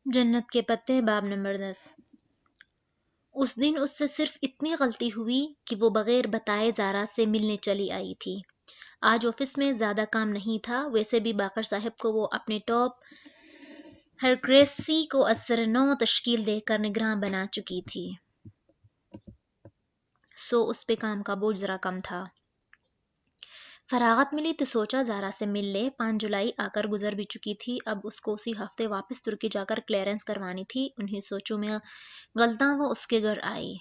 जन्नत के पत्ते बाब नंबर 10। उस दिन उससे सिर्फ इतनी गलती हुई कि वो बगैर बताए ज़ारा से मिलने चली आई थी। आज ऑफिस में ज़्यादा काम नहीं था, वैसे भी बाकर साहब को वो अपने टॉप हरक्रेसी को असर नौ तश्कील देकर निगरान बना चुकी थी, सो उस पे काम का बोझ ज़रा कम था। फरागत मिली तो सोचा ज़ारा से मिल ले। 5 जुलाई आकर गुजर भी चुकी थी, अब उसको उसी हफ्ते वापस तुर्की जाकर क्लियरेंस करवानी थी। उन्हीं सोचों में गलता वो उसके घर आई।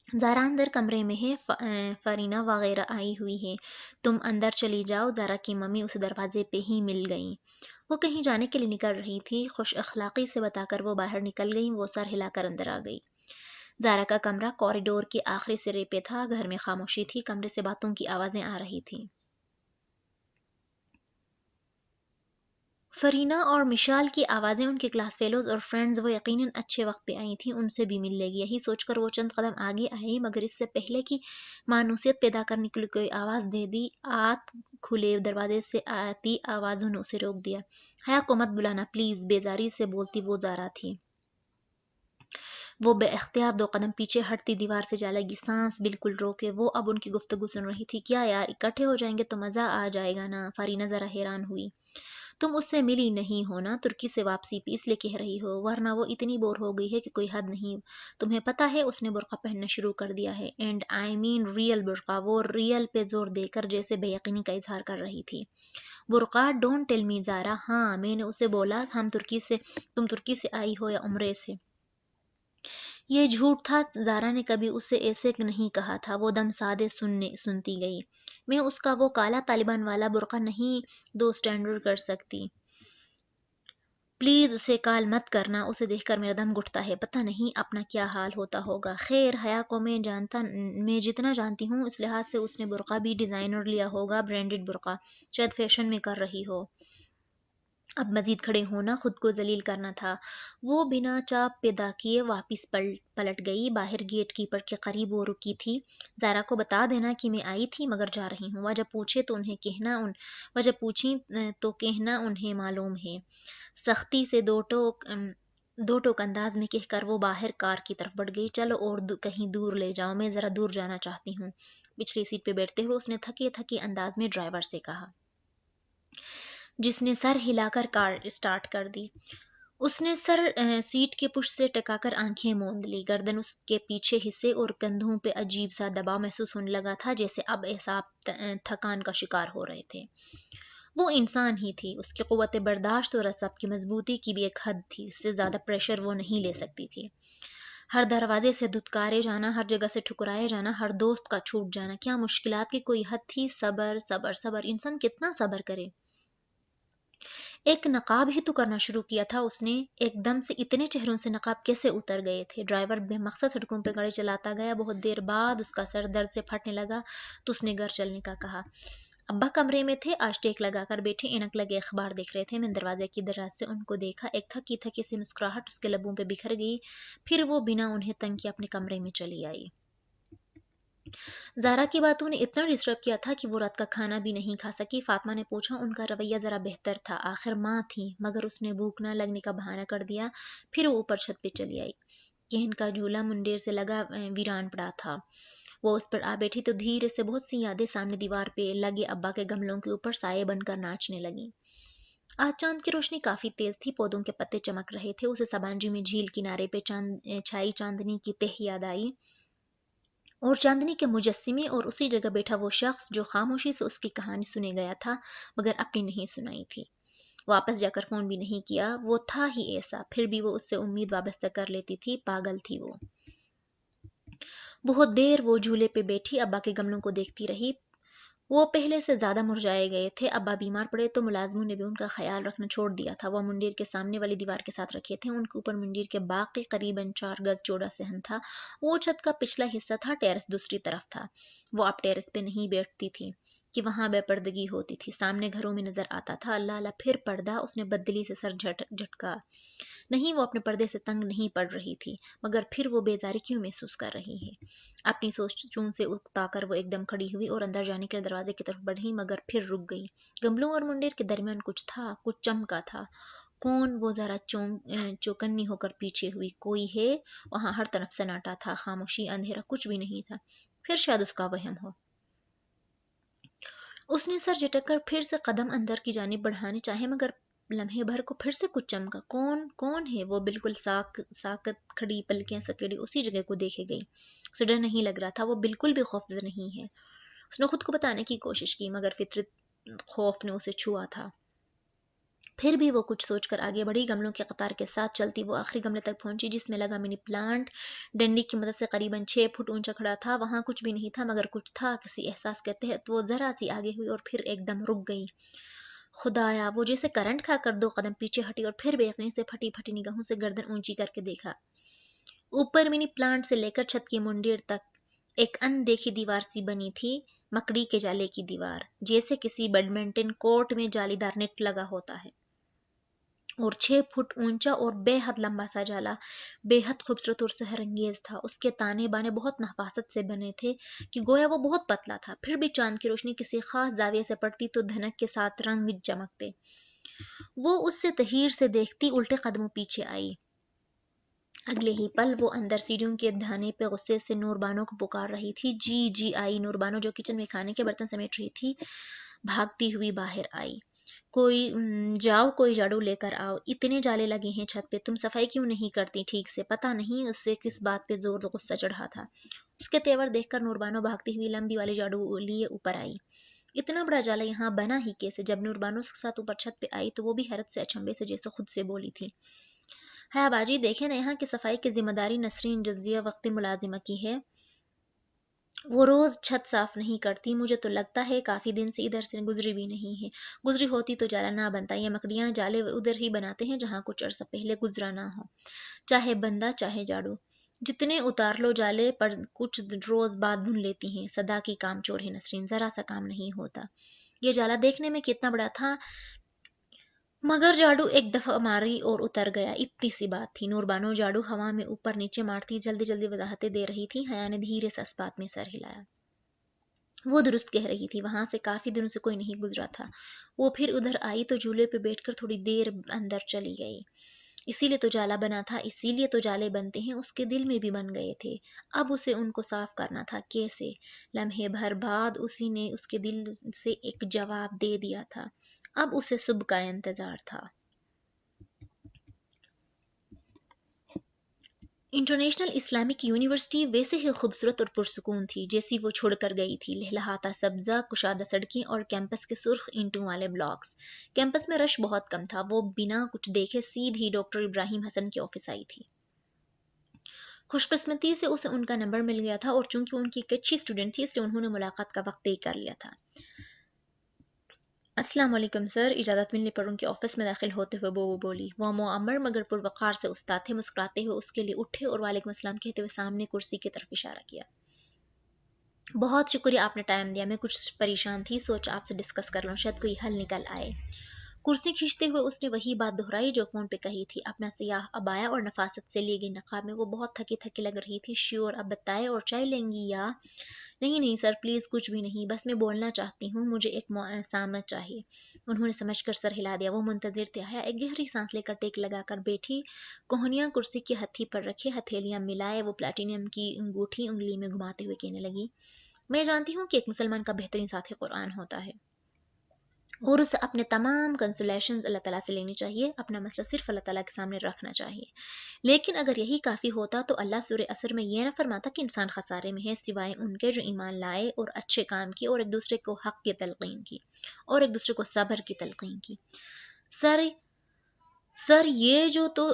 ज़ारा अंदर कमरे में है, फरीना वगैरह आई हुई है, तुम अंदर चली जाओ। ज़ारा की मम्मी उस दरवाजे पे ही मिल गई। वो कहीं जाने के लिए निकल रही थी, खुश अखलाकी से बताकर वो बाहर निकल गई। वो सर हिलाकर अंदर आ गई। ज़ारा का कमरा कॉरिडोर के आखिरी सिरे पे था। घर में खामोशी थी, कमरे से बातों की आवाज़ें आ रही थीं। फरीना और मिशाल की आवाज़ें, उनके क्लास फेलोज और फ्रेंड्स, वो यकीनन अच्छे वक्त पे आई थीं, उनसे भी मिल लेगी। यही सोचकर वो चंद कदम आगे आई, मगर इससे पहले कि मानूसियत पैदा करने के लिए कोई आवाज़ दे दी, आत खुले दरवाजे से आती आवाज़ों ने उसे रोक दिया। हया को मत बुलाना प्लीज़, बेजारी से बोलती वो ज़ारा थी। वो बेख्तियार 2 कदम पीछे हटती, दीवार से जा लगी, सांस बिल्कुल रोके। वो अब उनकी गुफ्तगू सुन रही थी। क्या यार, इकट्ठे हो जाएंगे तो मज़ा आ जाएगा ना? फरीना ज़रा हैरान हुई। तुम उससे मिली नहीं हो ना? तुर्की से वापसी पे इसलिए कह रही हो, वरना वो इतनी बोर हो गई है कि कोई हद नहीं। तुम्हें पता है उसने बुर्का पहनना शुरू कर दिया है, एंड आई मीन रियल बुर्का। वो रियल पे जोर देकर जैसे बेयकीनी का इजहार कर रही थी। बुर्का? Don't tell me Zara. हाँ, मैंने उसे बोला तुम तुर्की से आई हो या उम्रे से। ये झूठ था। ज़ारा ने कभी उसे ऐसे नहीं कहा था। वो दम साधे सुनती गई। मैं उसका वो काला तालिबान वाला बुर्का नहीं दो स्टैंडर्ड कर सकती। प्लीज उसे कॉल मत करना, उसे देखकर मेरा दम घुटता है। पता नहीं अपना क्या हाल होता होगा। खैर, हया को मैं जितना जानती हूँ, इस लिहाज से उसने बुर्का भी डिजाइनर लिया होगा, ब्रांडेड बुर्का। शायद फैशन में कर रही हो। अब मजीद खड़े होना खुद को जलील करना था। वो बिना चाप पैदा किए वापस पलट गई। बाहर गेट कीपर के करीब वो रुकी थी। ज़ारा को बता देना कि मैं आई थी मगर जा रही हूँ। वजह पूछी तो कहना उन्हें मालूम है। सख्ती से दो टोक अंदाज में कहकर वो बाहर कार की तरफ बढ़ गई। चलो और कहीं दूर ले जाओ, मैं ज़रा दूर जाना चाहती हूँ। पिछली सीट पे बैठते हुए उसने थके थके अंदाज में ड्राइवर से कहा, जिसने सर हिलाकर कार स्टार्ट कर दी। उसने सीट के पुश से टकाकर आंखें मूंद ली। गर्दन उसके पीछे हिस्से और कंधों पे अजीब सा दबाव महसूस होने लगा था, जैसे अब एहसाब थकान का शिकार हो रहे थे। वो इंसान ही थी, उसकी कुव्वत बर्दाश्त और असब की मजबूती की भी एक हद थी। इससे ज्यादा प्रेशर वो नहीं ले सकती थी। हर दरवाजे से धुतकारे जाना, हर जगह से ठुकराए जाना, हर दोस्त का छूट जाना, क्या मुश्किलात की कोई हद थी? सबर सबर सबर, इंसान कितना सबर करे। एक नकाब ही तो करना शुरू किया था उसने। एकदम से इतने चेहरों से नकाब कैसे उतर गए थे? ड्राइवर बेमकसद सड़कों पर गाड़ी चलाता गया। बहुत देर बाद उसका सर दर्द से फटने लगा तो उसने घर चलने का कहा। अब्बा कमरे में थे, आज टेक लगाकर बैठे, ऐनक लगे अखबार देख रहे थे। मैंने दरवाजे की दराज से उनको देखा। एक थकी थकी सी मुस्कुराहट उसके लबों पे बिखर गई। फिर वो बिना उन्हें तंग किए अपने कमरे में चली आई। ज़ारा की बातों ने इतना डिस्टर्ब किया था कि वो रात का खाना भी नहीं खा सकी। फातिमा ने पूछा। उनका रवैया ज़रा बेहतर था, आखिर माँ थी, मगर उसने भूख न लगने का बहाना कर दिया। फिर वो ऊपर छत पे चली आई। कहन का झूला मुंडेर से लगा वीरान पड़ा था। वो उस पर आ बैठी तो धीरे से बहुत सी यादें सामने दीवार पे लगे अब्बा के गमलों के ऊपर साये बनकर नाचने लगी। आज चांद की रोशनी काफी तेज थी, पौधों के पत्ते चमक रहे थे। उसे सबांजी में झील किनारे पे छाई चांदनी की तह याद आई, और चांदनी के मुजस्सिमे, और उसी जगह बैठा वो शख्स जो खामोशी से उसकी कहानी सुने गया था मगर अपनी नहीं सुनाई थी। वापस जाकर फोन भी नहीं किया। वो था ही ऐसा, फिर भी वो उससे उम्मीद वाबस्ता कर लेती थी। पागल थी वो। बहुत देर वो झूले पे बैठी अब्बा के गमलों को देखती रही। वो पहले से ज्यादा मुरझाए गए थे। अब्बा बीमार पड़े तो मुलाजमों ने भी उनका ख्याल रखना छोड़ दिया था। वो मंदिर के सामने वाली दीवार के साथ रखे थे। उनके ऊपर मंदिर के बाग के करीबन 4 गज चौड़ा सहन था। वो छत का पिछला हिस्सा था, टेरेस दूसरी तरफ था। वो अब टेरेस पे नहीं बैठती थी कि वहां बेपर्दगी होती थी, सामने घरों में नजर आता था। अल्लाह अल्लाह, फिर पर्दा। उसने बदली से सर झटका। नहीं, वो अपने पर्दे से तंग नहीं पड़ रही थी, मगर फिर वो बेजारी क्यों महसूस कर रही है? अपनी सोचों से उकताकर वो एकदम खड़ी हुई और अंदर जाने के लिए दरवाजे की तरफ बढ़ी, मगर फिर रुक गई। गमलों और मुंडेर के दरमियान कुछ था, कुछ चमका था। कौन वो जरा चौकन्नी होकर पीछे हुई। कोई है? वहां हर तरफ सन्नाटा था, खामोशी, अंधेरा, कुछ भी नहीं था। फिर शायद उसका वहम हो। उसने सर झटककर फिर से कदम अंदर की जानिब बढ़ाने चाहे, मगर लम्हे भर को फिर से कुछ चमका। कौन? कौन है वो? बिल्कुल साकत खड़ी, पलकें सकेड़ी उसी जगह को देखे गई। उसे डर नहीं लग रहा था, वो बिल्कुल भी खौफजदा नहीं है। उसने खुद को बताने की कोशिश की, मगर फितरत खौफ ने उसे छुआ था। फिर भी वो कुछ सोचकर आगे बढ़ी। गमलों की कतार के साथ चलती वो आखिरी गमले तक पहुंची, जिसमें लगा मिनी प्लांट डंडी की मदद से करीबन 6 फुट ऊंचा खड़ा था। वहां कुछ भी नहीं था, मगर कुछ था। किसी एहसास के तहत वो जरा सी आगे हुई और फिर एकदम रुक गई। खुदाया! वो जैसे करंट खाकर 2 कदम पीछे हटी और फिर बेयकीनी से फटी फटी निगाहों से गर्दन ऊंची करके देखा। ऊपर मिनी प्लांट से लेकर छत की मुंडेर तक एक अनदेखी दीवार सी बनी थी, मकड़ी के जाले की दीवार, जैसे किसी बैडमिंटन कोर्ट में जालीदार नेट लगा होता है। और 6 फुट ऊंचा और बेहद लंबा सा जाला बेहद खूबसूरत और सहरंगेज था। उसके ताने बाने बहुत नफासत से बने थे कि गोया वो बहुत पतला था। फिर भी चांद की रोशनी किसी खास जाविये से पड़ती तो धनक के साथ रंग भी चमकते। वो उससे तहीर से देखती उल्टे कदमों पीछे आई। अगले ही पल वो अंदर सीढ़ियों के धाने पे गुस्से से नूरबानो को पुकार रही थी। जी जी आई। नूरबानो, जो किचन में खाने के बर्तन समेट रही थी, भागती हुई बाहर आई। कोई जाओ, कोई झाड़ू लेकर आओ। इतने जाले लगे हैं छत पे, तुम सफाई क्यों नहीं करती ठीक से? पता नहीं उससे किस बात पे जोर गुस्सा चढ़ा था। उसके तेवर देखकर नूरबानो भागती हुई लंबी वाली झाड़ू लिए ऊपर आई। इतना बड़ा जाला यहाँ बना ही कैसे? जब नूरबानो उसके साथ ऊपर छत पे आई तो वो भी हैरत से अचंभे से जैसे खुद से बोली थी, है बाजी, देखे ना यहाँ की सफाई की जिम्मेदारी नसरीन जजिया वक्त मुलाजिमा की है। वो रोज छत साफ नहीं करती। मुझे तो लगता है काफी दिन से इधर से गुजरी भी नहीं है। गुजरी होती तो जाला ना बनता। ये मकड़ियां जाले उधर ही बनाते हैं जहां कुछ अरसा पहले गुजरा ना हो, चाहे बंदा चाहे झाड़ू। जितने उतार लो जाले, पर कुछ रोज बाद धुन लेती हैं। सदा की काम चोर है नसरीन, जरा सा काम नहीं होता। ये जाला देखने में कितना बड़ा था, मगर जाड़ू एक दफा मारी और उतर गया, इतनी सी बात थी। नूरबानो जाड़ू हवा में ऊपर नीचे मारती जल्दी जल्दी वजाहतें दे रही थी। हया ने धीरे से इस बात में सर हिलाया। वो दुरुस्त कह रही थी, वहां से काफी दिनों से कोई नहीं गुजरा था। वो फिर उधर आई तो झूले पे बैठकर थोड़ी देर अंदर चली गई। इसीलिए तो जाला बना था, इसीलिए तो जाले बनते हैं। उसके दिल में भी बन गए थे। अब उसे उनको साफ करना था। कैसे? लम्हे भर बाद उसी ने उसके दिल से एक जवाब दे दिया था। अब उसे सुबह का इंतजार था। इंटरनेशनल इस्लामिक यूनिवर्सिटी वैसे ही खूबसूरत और पुरसुकून थी जैसी वो छोड़कर गई थी। लहलहाता सब्जा, कुशादा सड़कें और कैंपस के सुर्ख ईंटों वाले ब्लॉक्स। कैंपस में रश बहुत कम था। वो बिना कुछ देखे सीधी डॉक्टर इब्राहिम हसन के ऑफिस आई थी। खुशकिस्मती से उसे उनका नंबर मिल गया था, और चूंकि उनकी एक अच्छी स्टूडेंट थी इसलिए उन्होंने मुलाकात का वक्त तय कर लिया था। अस्सलाम वालेकुम सर। इजाज़त मिलने पर उनके ऑफिस में दाखिल होते हुए वो बोली। वह मुअम्मर मगर पुरवकार से उस्ताद थे। मुस्कुराते हुए उसके लिए उठे और वालेकुम अस्सलाम कहते हुए सामने कुर्सी की तरफ इशारा किया। बहुत शुक्रिया, आपने टाइम दिया। मैं कुछ परेशान थी, सोचा आपसे डिस्कस कर लूं, शायद कोई हल निकल आए। कुर्सी खींचते हुए उसने वही बात दोहराई जो फोन पे कही थी। अपना सियाह अबाया और नफासत से ली गई नकाब में वो बहुत थकी थकी लग रही थी। श्योर, अब बताए, और चाय लेंगी या? नहीं नहीं सर, प्लीज कुछ भी नहीं, बस मैं बोलना चाहती हूँ, मुझे एक सामत चाहिए। उन्होंने समझकर सर हिला दिया। वो मुंतजिर थे। आया एक गहरी सांस लेकर टेक लगाकर बैठी, कोहनियां कुर्सी की हथी पर रखे, हथेलियां मिलाए वो प्लेटिनियम की अंगूठी उंगली में घुमाते हुए कहने लगी, मैं जानती हूँ कि एक मुसलमान का बेहतरीन साथी कुरान होता है, और उसे अपने तमाम कंसोलेशन अल्लाह ताला से लेनी चाहिए। अपना मसला सिर्फ अल्लाह ताला के सामने रखना चाहिए। लेकिन अगर यही काफ़ी होता तो अल्लाह सूरह असर में यह न फरमाता कि इंसान खसारे में है, सिवाय उनके जो ईमान लाए और अच्छे काम किए और एक दूसरे को हक की तलकीन की और एक दूसरे को सब्र की तलकीन की। सर सर ये जो तो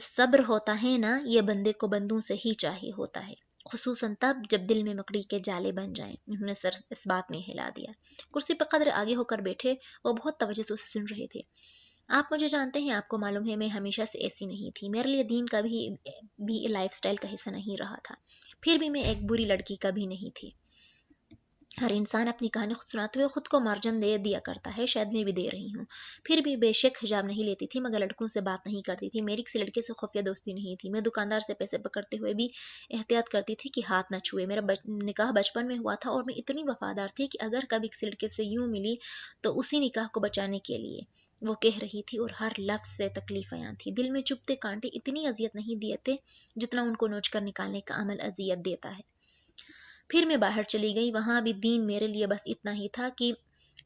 सब्र होता है ना, ये बंदे को बंदों से ही चाहिए होता है, खुसूसन तब जब दिल में मकड़ी के जाले बन जाएं। उन्होंने सर इस बात में हिला दिया। कुर्सी पर कदर आगे होकर बैठे वो बहुत तवज्जो से उसे सुन रहे थे। आप मुझे जानते हैं, आपको मालूम है मैं हमेशा से ऐसी नहीं थी। मेरे लिए दीन का भी लाइफस्टाइल का हिस्सा नहीं रहा था। फिर भी मैं एक बुरी लड़की कभी नहीं थी। हर इंसान अपनी कहानी खुद सुनाते हुए खुद को मार्जिन दे दिया करता है, शायद मैं भी दे रही हूँ। फिर भी बेशक हिजाब नहीं लेती थी, मगर लड़कों से बात नहीं करती थी। मेरी किसी लड़के से खुफिया दोस्ती नहीं थी। मैं दुकानदार से पैसे पकड़ते हुए भी एहतियात करती थी कि हाथ ना छुए। मेरा निकाह बचपन में हुआ था और मैं इतनी वफादार थी कि अगर कभी किसी लड़के से यूं मिली तो उसी निकाह को बचाने के लिए, वो कह रही थी, और हर लफ्ज से तकलीफ आया थी। दिल में चुभते कांटे इतनी अजियत नहीं दिए थे जितना उनको नोच कर निकालने का अमल अजियत देता है। फिर मैं बाहर चली गई। वहाँ भी दीन मेरे लिए बस इतना ही था कि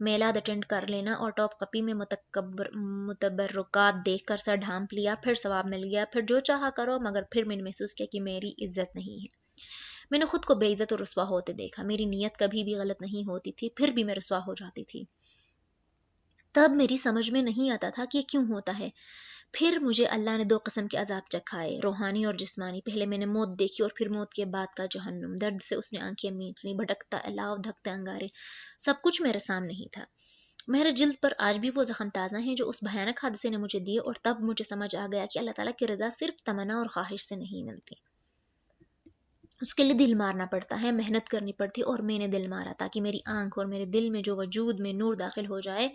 मेलाद अटेंड कर लेना और टॉप कपी में मुतबर्रुकात देख कर सर ढांप लिया, फिर सवाब मिल गया, फिर जो चाहा करो। मगर फिर मैंने महसूस किया कि मेरी इज्जत नहीं है। मैंने खुद को बेइज्जत और रुसवा होते देखा। मेरी नीयत कभी भी गलत नहीं होती थी, फिर भी मैं रुसवा हो जाती थी। तब मेरी समझ में नहीं आता था कि ये क्यों होता है। फिर मुझे अल्लाह ने दो किस्म के अजाब चखाए, रूहानी और जिस्मानी। पहले मैंने मौत देखी और फिर मौत के बाद का जहन्नुम। दर्द से उसने आंखें मीट ली। भटकता अलाव, धकते अंगारे, सब कुछ मेरे सामने ही था। मेरे जिल्द पर आज भी वो जख्म ताज़ा हैं जो उस भयानक हादसे ने मुझे दिए। और तब मुझे समझ आ गया कि अल्लाह ताला की रज़ा सिर्फ तमन्ना और ख्वाहिश से नहीं मिलती, उसके लिए दिल मारना पड़ता है, मेहनत करनी पड़ती है। और मैंने दिल मारा ताकि मेरी आंख और मेरे दिल में जो वजूद में नूर दाखिल हो जाए।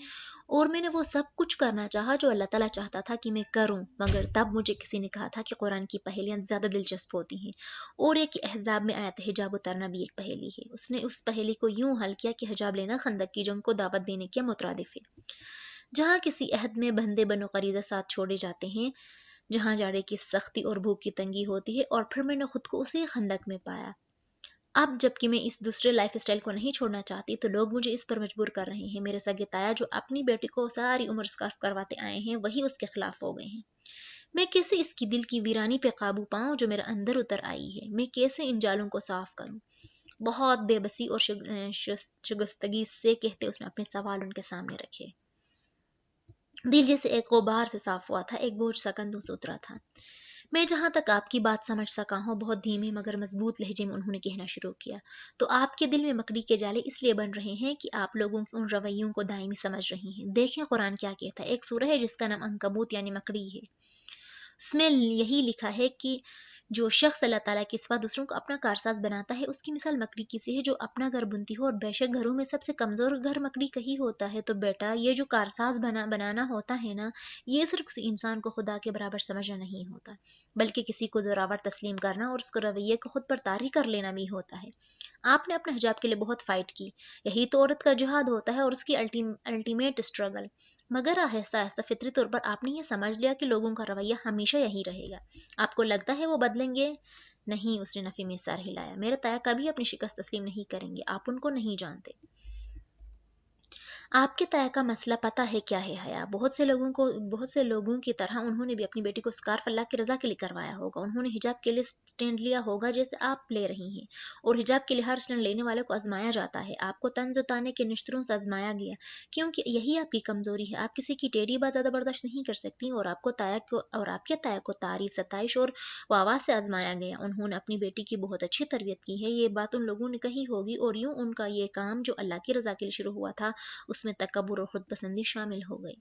और मैंने वो सब कुछ करना चाहा जो अल्लाह ताला चाहता था कि मैं करूं। मगर तब मुझे किसी ने कहा था कि कुरान की पहेलियां ज़्यादा दिलचस्प होती हैं, और एक अहज़ाब में आयत हिजाब उतारना भी एक पहेली है। उसने उस पहेली को यूं हल किया कि हिजाब लेना खंदक की जंग को दावत देने के मुतरादिफ है, जहाँ किसी अहद में बंदे बनो करीजा साथ छोड़े जाते हैं, जहाँ जाड़े की सख्ती और भूख की तंगी होती है। और फिर मैंने खुद को उसी खंदक में पाया। अब जबकि मैं इस दूसरे लाइफ स्टाइल को नहीं छोड़ना चाहती, तो लोग मुझे इस पर मजबूर कर रहे हैं। मेरे सगे ताया जो अपनी बेटी को सारी उम्र स्कार्फ करवाते आए हैं, वही उसके खिलाफ हो गए हैं। मैं कैसे इसकी दिल की वीरानी पे काबू पाऊं जो मेरे अंदर उतर आई है? मैं कैसे इन जालों को साफ करूं? बहुत बेबसी और शुगस्तगी से कहते उसने अपने सवाल उनके सामने रखे। दिल जैसे एक गुबार से साफ हुआ था, एक बोझ सा कंधों से उतरा था। मैं जहां तक आपकी बात समझ सका हूँ, बहुत धीमे मगर मजबूत लहजे में उन्होंने कहना शुरू किया, तो आपके दिल में मकड़ी के जाले इसलिए बन रहे हैं कि आप लोगों के उन रवैयों को दायमी समझ रही हैं। देखें कुरान क्या कहता है। एक सूरह है जिसका नाम अंकबूत यानी मकड़ी है। उसमें यही लिखा है कि जो शख्स अल्लाह ताला के सिवा दूसरों को अपना कारसाज बनाता है, उसकी मिसाल मकड़ी की सी है जो अपना घर बुनती हो। और बेशक घरों में सबसे कमज़ोर घर मकड़ी का ही होता है। तो बेटा, ये जो कारसाज बनाना होता है ना, ये सिर्फ किसी इंसान को खुदा के बराबर समझना नहीं होता, बल्कि किसी को जोरावर तस्लीम करना और उसको रवैये को खुद पर तारी कर लेना भी होता है। आपने अपने हिजाब के लिए बहुत फाइट की, यही तो औरत का जिहाद होता है और उसकी अल्टीमेट स्ट्रगल। मगर आहिस्ता आहिस्ता फितरी तौर पर आपने ये समझ लिया कि लोगों का रवैया हमेशा यही रहेगा। आपको लगता है वो बदलेंगे? नहीं, उसने नफी में सर हिलाया। मेरे ताया कभी अपनी शिकस्त तस्लीम नहीं करेंगे, आप उनको नहीं जानते। आपके ताया का मसला पता है क्या है हया? बहुत से लोगों की तरह उन्होंने भी अपनी बेटी को स्कार्फ अल्लाह की रजा के लिए करवाया होगा। उन्होंने हिजाब के लिए स्टैंड लिया होगा जैसे आप ले रही हैं, और हिजाब के लिए हर स्टैंड लेने वाले को आजमाया जाता है। आपको तंज उतारने के निश्तरों से आजमाया गया, क्योंकि यही आपकी कमजोरी है। आप किसी की टेढ़ी बात ज्यादा बर्दाश्त नहीं कर सकती, और आपके ताया को तारीफ, सताइश और वाह से आजमाया गया। उन्होंने अपनी बेटी की बहुत अच्छी तरबियत की है, ये बात उन लोगों ने कही होगी, और यूं उनका ये काम जो अल्लाह की रजा के लिए शुरू हुआ था, उसमें तकब्बुर और खुद पसंदी शामिल हो गई।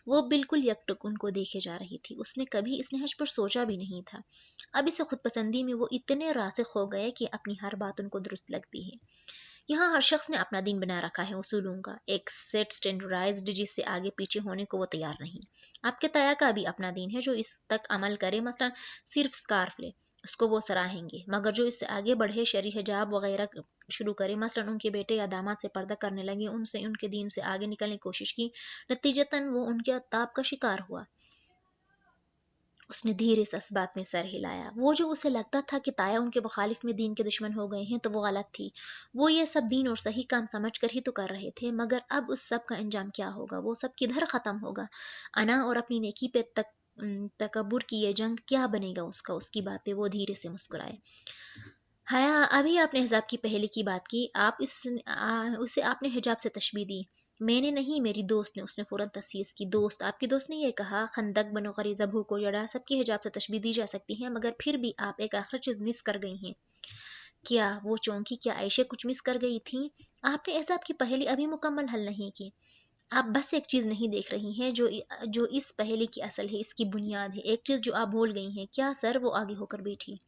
वो बिल्कुल यकटुक उनको देखे जा रही थी। उसने कभी इस नहज पर सोचा भी नहीं था। अब इसे खुद पसंदी में वो इतने रासिख हो गए कि अपनी हर बात उनको दुरुस्त लगती है। यहाँ हर शख्स ने अपना दीन बना रखा है उसूलों का, एक सेट स्टैंडर्डाइज्ड जिससे आगे पीछे होने को वो तैयार नहीं। आपके ताया का भी अपना दीन है जो इस तक अमल करे। मसलन सिर्फ स्कार्फ ले, उसको वो सराहेंगे। मगर जो इससे आगे बढ़े, शरी हिजाब वगैरह शुरू करे, मसलन उनके बेटे या दामाद से पर्दा करने लगे, उनसे उनके दीन से आगे निकलने की कोशिश की, नतीजतन वो उनके ताब का शिकार हुआ। उसने धीरे से इस बात में सर हिलाया। वो जो उसे लगता था कि ताया उनके मुखालिफ में दीन के दुश्मन हो गए हैं, तो वो गलत थी। वो ये सब दीन और सही काम समझ कर ही तो कर रहे थे। मगर अब उस सब का अंजाम क्या होगा? वो सब किधर ख़त्म होगा? अना और अपनी नेकी पे तकब्बुर की ये जंग क्या बनेगा उसका? उसकी बात पे वो धीरे से मुस्कुराए। हया, अभी आपने हिजाब की पहेली की बात की, उसे आपने हिजाब से तशबीह दी। मैंने नहीं, मेरी दोस्त ने। उसने फौरन तसीस की। दोस्त? आपकी दोस्त ने यह कहा, खंदक बनो गरीजा भूको जड़ा, सबकी हिजाब से तशबीह दी जा सकती है, मगर फिर भी आप एक आखिरी चीज मिस कर गई हैं। क्या? वो चौंकी। क्या आयशा कुछ मिस कर गई थी? आपने हिजाब की पहेली अभी मुकम्मल हल नहीं की। आप बस एक चीज नहीं देख रही हैं जो इस पहेली की असल है, इसकी बुनियाद है। एक चीज जो आप भूल गई हैं। क्या सर? वो आगे होकर बैठी।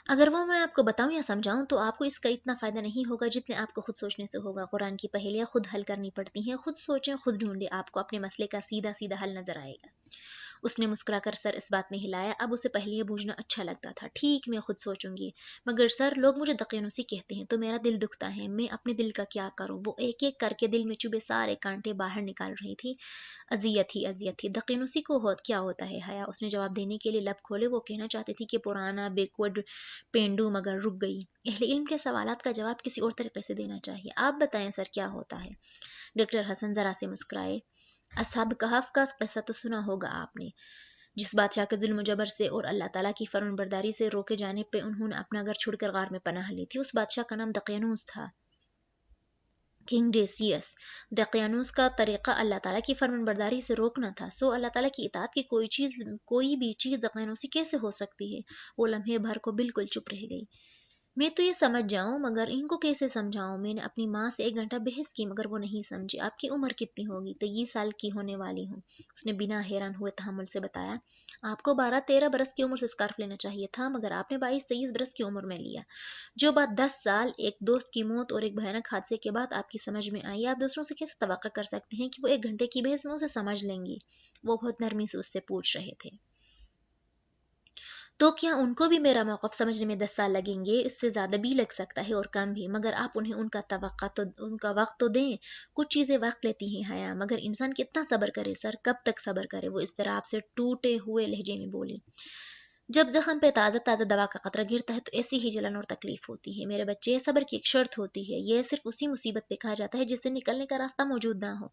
اگر وہ میں آپ کو بتاؤں یا سمجھاؤں تو آپ کو اس کا اتنا فائدہ نہیں ہوگا جتنے آپ کو خود سوچنے سے ہوگا. قرآن کی پہلیاں خود حل کرنی پڑتی ہیں. خود سوچیں، خود ڈھونڈیں، آپ کو اپنے مسئلے کا سیدھا سیدھا حل نظر آئے گا. اس نے مسکرا کر سر اس بات میں ہلایا. اب اسے پہلیے بوجھنا اچھا لگتا تھا. ٹھیک، میں خود سوچوں گی. مگر سر، لوگ مجھے دقیانوسی کہتے ہیں تو میرا دل دکھتا ہے. میں اپنے دل کا کیا کروں؟ وہ ایک ایک کر کے دل میں چبھے سارے کانٹے باہر نکال رہی تھی. اذیت ہی اذیت تھی. دقیانوسی کو کیا ہوتا ہے حیا؟ اس نے جواب دینے کے لیے لب کھولے. وہ کہنا چاہتی تھی کہ پرانا بیکورڈ پینڈو، مگر رک گئی. اہل علم کے سوالات کا جواب کسی اور طریقے سے دینا چاہیے. آپ بتائیں سر، کیا ہوتا ہے؟ ڈاکٹر حسن ذرا سے مسکرائے. اصحاب کہف کا قصہ تو سنا ہوگا آپ نے، جس بادشاہ کے ظلم و جبر سے اور اللہ تعالیٰ کی فرمان برداری سے روکے جانے پہ انہوں نے اپنا گھر چھوڑ کر غار میں پناہ لی تھی. اس بادشاہ کا نام دقیانوس تھا، کنگ ڈیسیس. دقیانوس کا طریقہ اللہ تعالیٰ کی فرمان برداری سے روکنا تھا. سو اللہ تعالیٰ کی اطاعت کی کوئی بھی چیز دقیانوسی کیسے ہو سکتی ہے؟ وہ لمحے بھر کو بالکل چپ رہ گئی. میں تو یہ سمجھ جاؤں، مگر ان کو کیسے سمجھاؤں؟ میں نے اپنی ماں سے 1 گھنٹہ بحث کی مگر وہ نہیں سمجھی. آپ کی عمر کتنی ہوگی؟ 23 سال کی ہونے والی ہوں. اس نے بنا حیران ہوئے تحمل سے بتایا. آپ کو 12-13 برس کی عمر سے اسکارف لینا چاہیے تھا، مگر آپ نے 22-23 برس کی عمر میں لیا. جو بات 10 سال، ایک دوست کی موت اور ایک بھیانک حادثے کے بعد آپ کی سمجھ میں آئی، آپ دوسروں سے کیسے توقع کر سکتے ہیں کہ وہ 1 گھنٹے کی بحث میں اسے سمجھ لیں گی؟ وہ بہت نرمی سے اس سے پوچھ رہے تھے. تو کیا ان کو بھی میرا موقف سمجھنے میں 10 سال لگیں گے؟ اس سے زیادہ بھی لگ سکتا ہے اور کم بھی، مگر آپ انہیں ان کا وقت تو دیں. کچھ چیزیں وقت لیتی ہیں حیا، مگر انسان کتنا صبر کرے سر؟ کب تک صبر کرے؟ وہ اضطراب سے ٹوٹے ہوئے لہجے میں بولی. جب زخم پہ تازہ تازہ دوا کا قطرہ گرتا ہے تو ایسی ہی جلن اور تکلیف ہوتی ہے میرے بچے. صبر کی ایک شرط ہوتی ہے. یہ صرف اسی مصیبت پہ کہا جاتا ہے جس سے نکلنے کا راستہ موجود نہ ہو.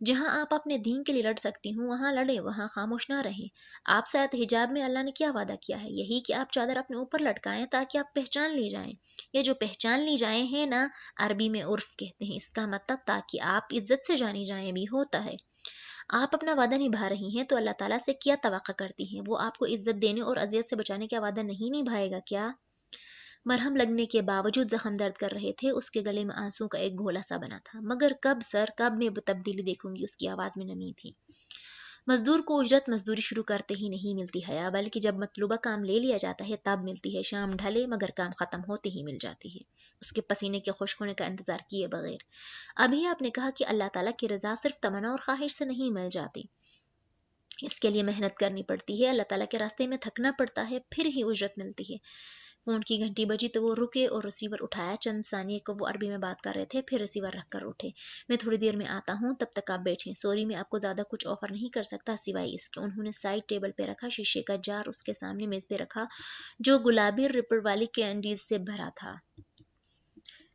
جہاں آپ اپنے دین کے لیے لڑ سکتی ہوں وہاں لڑیں، وہاں خاموش نہ رہیں. آپ ساتھ حجاب میں اللہ نے کیا وعدہ کیا ہے؟ یہی کہ آپ چادر اپنے اوپر لٹکائیں تاکہ آپ پہچان لی جائیں. یہ جو پہچان لی جائیں ہیں نا، عربی میں عرف کہتے ہیں. اس کا مطلب تاکہ آپ عزت سے جانی جائیں بھی ہوتا ہے. آپ اپنا وعدہ نبھا رہی ہیں تو اللہ تعالیٰ سے کیا توقع کرتی ہیں؟ وہ آپ کو عزت دینے اور اذیت سے بچانے کا وعدہ نہیں نبھائے گا کیا؟ مرہم لگنے کے باوجود زخم درد کر رہے تھے. اس کے گلے میں آنسوں کا ایک گھولا سا بنا تھا. مگر کب سر، کب میں تبدیلی دیکھوں گی؟ اس کی آواز میں نمی تھی. مزدور کو اجرت مزدوری شروع کرتے ہی نہیں ملتی حیا، بلکہ جب مطلوبہ کام لے لیا جاتا ہے تب ملتی ہے. شام ڈھلے مگر کام ختم ہوتے ہی مل جاتی ہے، اس کے پسینے کے خشک ہونے کا انتظار کیے بغیر. ابھی آپ نے کہا کہ اللہ تعالیٰ کی رضا صرف تمنا اور خواہش سے نہیں مل جاتی، اس کے لیے محنت کرنی پڑتی ہے. اللہ تعالیٰ کے راستے میں تھکنا پڑتا ہے، پھر ہی اجرت ملتی ہے. فون کی گھنٹی بجی تو وہ رکے اور ریسیور اٹھایا. چند ثانیے کو وہ عربی میں بات کر رہے تھے، پھر ریسیور رکھ کر اٹھے. میں تھوڑی دیر میں آتا ہوں، تب تک آپ بیٹھیں. سوری، میں آپ کو زیادہ کچھ آفر نہیں کر سکتا سوائے اس کے. انہوں نے سائڈ ٹیبل پہ رکھا شیشے کا جار اس کے سامنے میز پہ رکھا جو گلابی رپر والی کینڈیز سے بھرا تھا.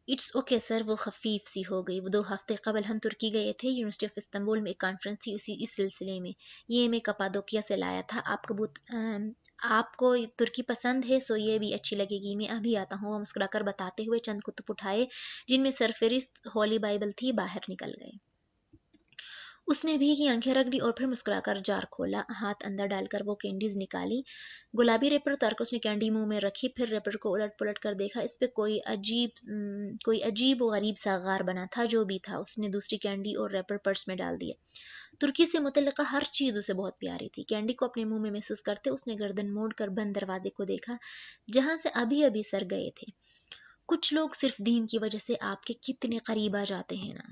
It's okay sir. وہ خفیف سی ہو گئی. 2 ہفتے قبل ہم ترکی گئے تھے. یونیورسٹی آف استنبول میں ایک کانفرنس تھی اس سلسلے میں. یہ میں کپادوکیا سے لایا تھا. آپ کو ترکی پسند ہے سو یہ بھی اچھی لگے گی. میں ابھی آتا ہوں. وہ مسکرا کر بتاتے ہوئے چند کتب اٹھائے جن میں سرفہرست ہولی بائبل تھی، باہر نکل گئے. اس نے بھی کی آنکھیں رگڑی اور پھر مسکرا کر جار کھولا. ہاتھ اندر ڈال کر وہ کینڈیز نکالی. گلابی ریپر اتار کر اس نے کینڈی منہ میں رکھی، پھر ریپر کو الٹ پلٹ کر دیکھا. اس پہ کوئی عجیب و غریب سا غار بنا تھا. جو بھی تھا، اس نے دوسری کینڈی اور ریپر پرس میں ڈال دیا. ترکی سے متعلقہ ہر چیز اسے بہت پیاری تھی. کینڈی کو اپنے منہ میں محسوس کرتے اس نے گردن موڑ کر بند دروازے کو دیکھا جہاں سے ابھی سر گئے تھے. کچھ لوگ صرف دین کی وجہ سے آپ کے کتنے قریب آ جاتے ہیں نا.